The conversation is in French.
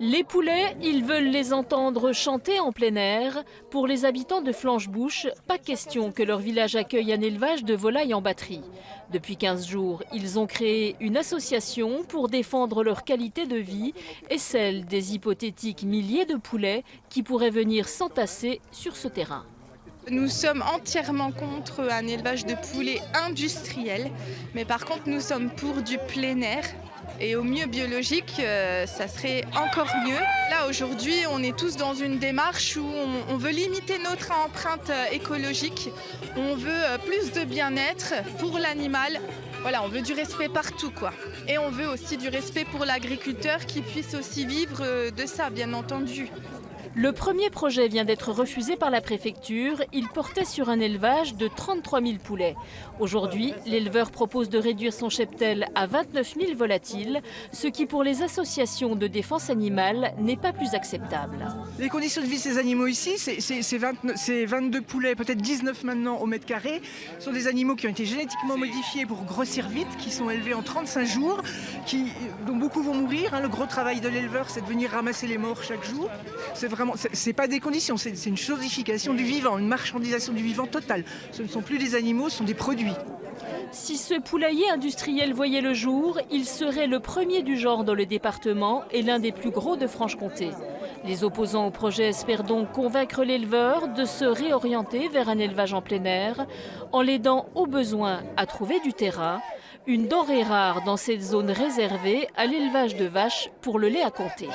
Les poulets, ils veulent les entendre chanter en plein air. Pour les habitants de Flanchebouche, pas question que leur village accueille un élevage de volailles en batterie. Depuis 15 jours, ils ont créé une association pour défendre leur qualité de vie et celle des hypothétiques milliers de poulets qui pourraient venir s'entasser sur ce terrain. Nous sommes entièrement contre un élevage de poulets industriel, mais par contre nous sommes pour du plein air. Et au mieux biologique, ça serait encore mieux. Là aujourd'hui, on est tous dans une démarche où on veut limiter notre empreinte écologique, on veut plus de bien-être pour l'animal. Voilà, on veut du respect partout, quoi. Et on veut aussi du respect pour l'agriculteur qui puisse aussi vivre de ça, bien entendu. Le premier projet vient d'être refusé par la préfecture. Il portait sur un élevage de 33 000 poulets. Aujourd'hui, l'éleveur propose de réduire son cheptel à 29 000 volatiles, ce qui pour les associations de défense animale n'est pas plus acceptable. Les conditions de vie de ces animaux ici, c'est 22 poulets, peut-être 19 maintenant au mètre carré. Ce sont des animaux qui ont été génétiquement modifiés pour grossir vite, qui sont élevés en 35 jours, dont beaucoup vont mourir. Le gros travail de l'éleveur, c'est de venir ramasser les morts chaque jour. C'est pas des conditions, c'est une chosification du vivant, une marchandisation du vivant totale. Ce ne sont plus des animaux, ce sont des produits. Si ce poulailler industriel voyait le jour, il serait le premier du genre dans le département et l'un des plus gros de Franche-Comté. Les opposants au projet espèrent donc convaincre l'éleveur de se réorienter vers un élevage en plein air, en l'aidant au besoin à trouver du terrain, une denrée rare dans cette zone réservée à l'élevage de vaches pour le lait à compter.